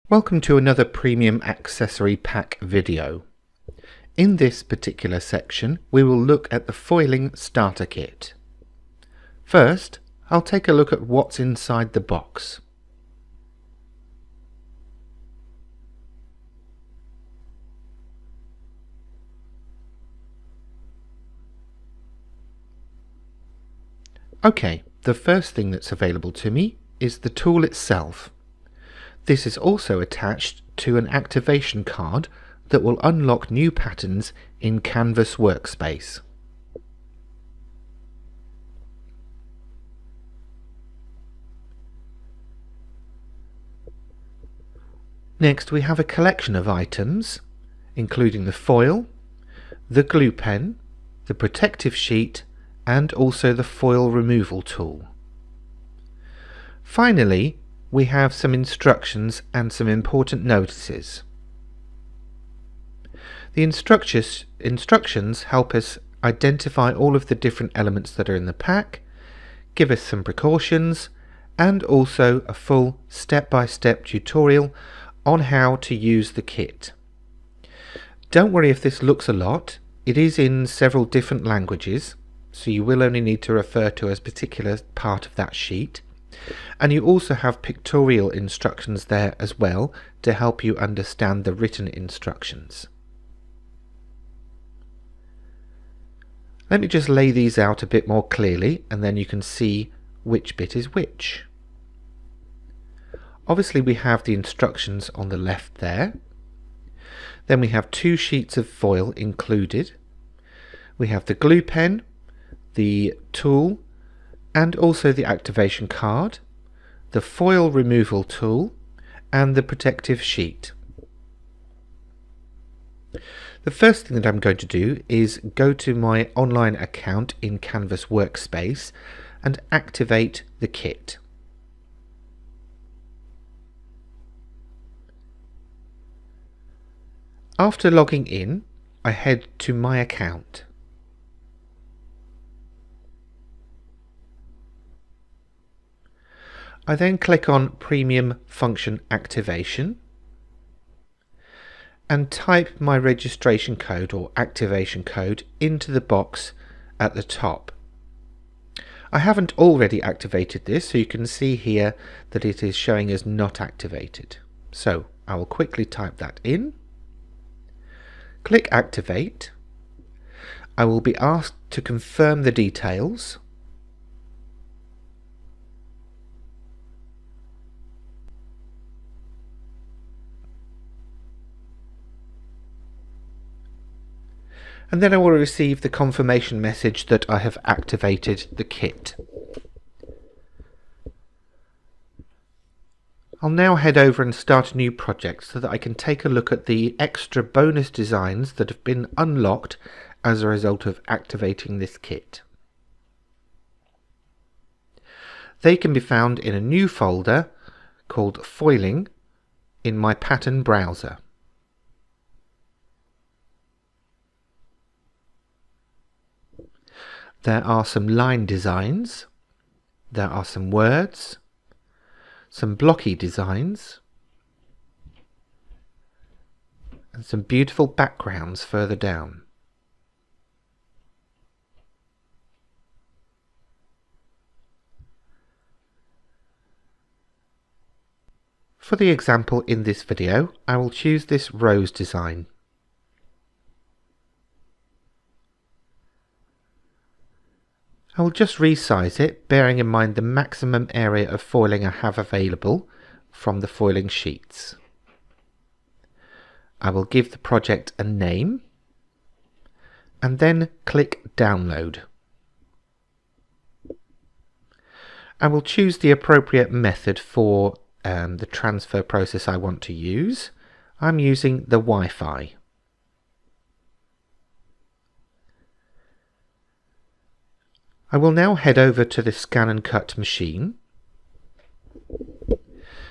Welcome to another Premium Accessory Pack video. In this particular section we will look at the foiling starter kit. First, I'll take a look at what's inside the box. Okay, the first thing that's available to me is the tool itself. This is also attached to an activation card that will unlock new patterns in Canvas Workspace. Next we have a collection of items, including the foil, the glue pen, the protective sheet, and also the foil removal tool. Finally, we have some instructions and some important notices. The instructions help us identify all of the different elements that are in the pack, give us some precautions, and also a full step-by-step tutorial on how to use the kit. Don't worry if this looks a lot. It is in several different languages, so you will only need to refer to a particular part of that sheet. And you also have pictorial instructions there as well to help you understand the written instructions. Let me just lay these out a bit more clearly and then you can see which bit is which. Obviously we have the instructions on the left there. Then we have two sheets of foil included. We have the glue pen, the tool, and also the activation card, the foil removal tool, and the protective sheet. The first thing that I'm going to do is go to my online account in Canvas Workspace and activate the kit. After logging in, I head to my account. I then click on Premium Function Activation and type my registration code or activation code into the box at the top. I haven't already activated this, so you can see here that it is showing as not activated. So I will quickly type that in. Click Activate. I will be asked to confirm the details. And then I will receive the confirmation message that I have activated the kit. I'll now head over and start a new project so that I can take a look at the extra bonus designs that have been unlocked as a result of activating this kit. They can be found in a new folder called Foiling in my pattern browser. There are some line designs, there are some words, some blocky designs, and some beautiful backgrounds further down. For the example in this video, I will choose this rose design. I will just resize it, bearing in mind the maximum area of foiling I have available from the foiling sheets. I will give the project a name and then click Download. I will choose the appropriate method for the transfer process I want to use. I'm using the Wi-Fi. I will now head over to the Scan and Cut machine,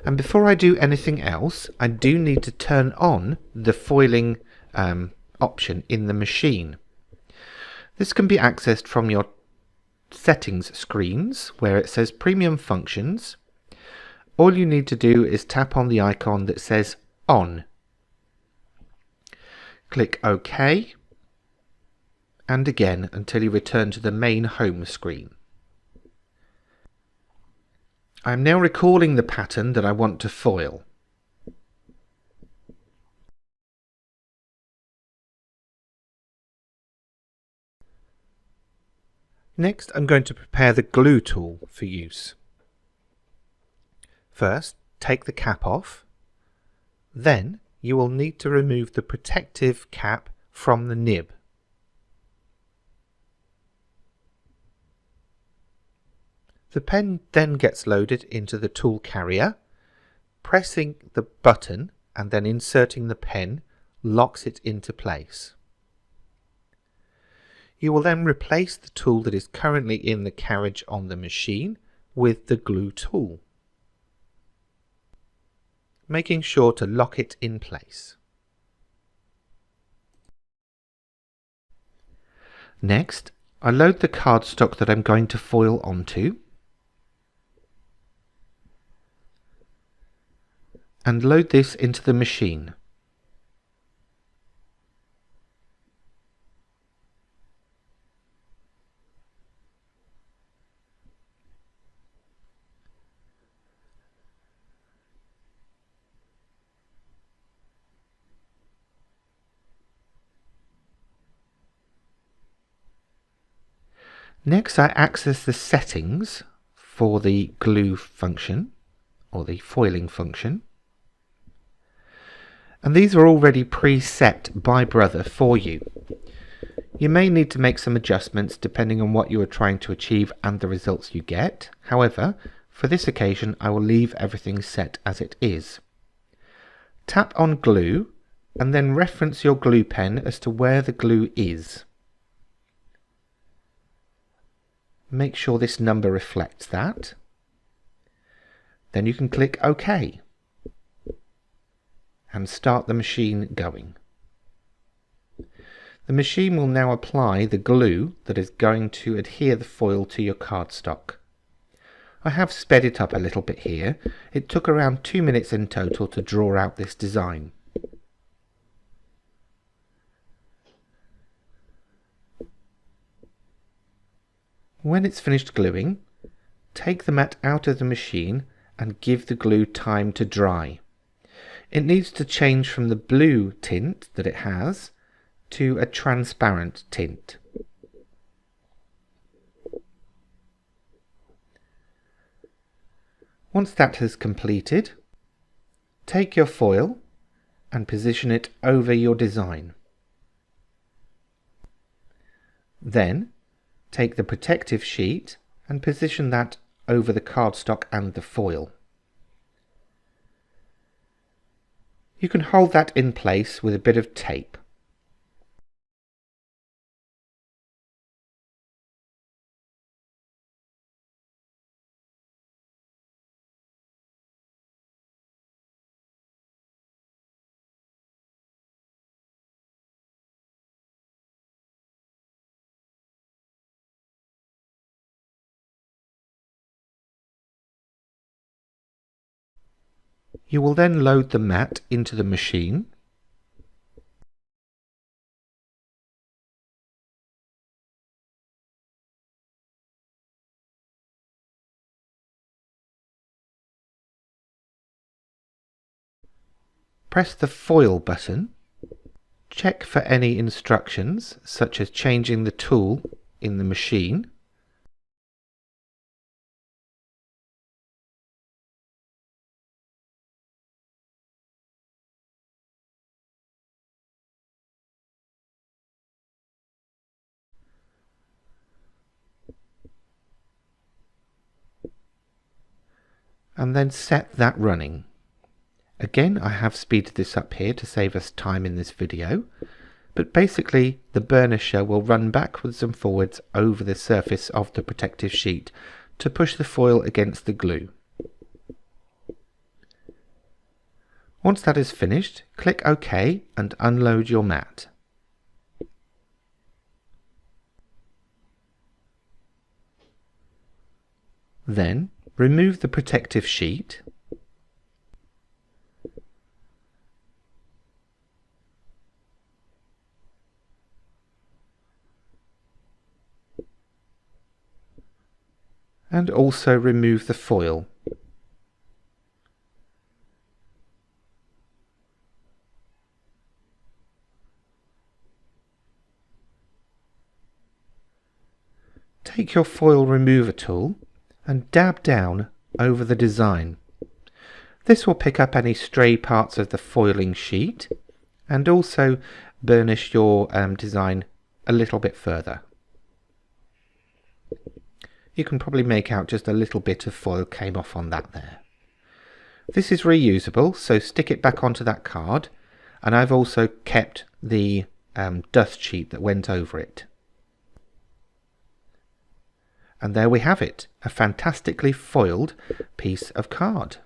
and before I do anything else I do need to turn on the foiling option in the machine. This can be accessed from your settings screens where it says Premium Functions, all you need to do is tap on the icon that says On. Click OK, and again until you return to the main home screen. I am now recalling the pattern that I want to foil. Next, I'm going to prepare the glue tool for use. First, take the cap off. Then you will need to remove the protective cap from the nib. The pen then gets loaded into the tool carrier. Pressing the button and then inserting the pen locks it into place. You will then replace the tool that is currently in the carriage on the machine with the glue tool, making sure to lock it in place. Next, I load the cardstock that I'm going to foil onto and load this into the machine. Next, I access the settings for the glue function or the foiling function. And these are already preset by Brother for you. You may need to make some adjustments depending on what you are trying to achieve and the results you get. However, for this occasion I will leave everything set as it is. Tap on glue and then reference your glue pen as to where the glue is. Make sure this number reflects that. Then you can click OK and start the machine going. The machine will now apply the glue that is going to adhere the foil to your cardstock. I have sped it up a little bit here. It took around 2 minutes in total to draw out this design. When it's finished gluing, take the mat out of the machine and give the glue time to dry. It needs to change from the blue tint that it has to a transparent tint. Once that has completed, take your foil and position it over your design. Then take the protective sheet and position that over the cardstock and the foil. You can hold that in place with a bit of tape. You will then load the mat into the machine. Press the foil button. Check for any instructions, such as changing the tool in the machine. And then set that running. Again, I have speeded this up here to save us time in this video, but basically the burnisher will run backwards and forwards over the surface of the protective sheet to push the foil against the glue. Once that is finished, click OK and unload your mat. Then remove the protective sheet and also remove the foil. Take your foil remover tool and dab down over the design. This will pick up any stray parts of the foiling sheet and also burnish your design a little bit further. You can probably make out just a little bit of foil came off on that there. This is reusable, so stick it back onto that card, and I've also kept the dust sheet that went over it. And there we have it, a fantastically foiled piece of card.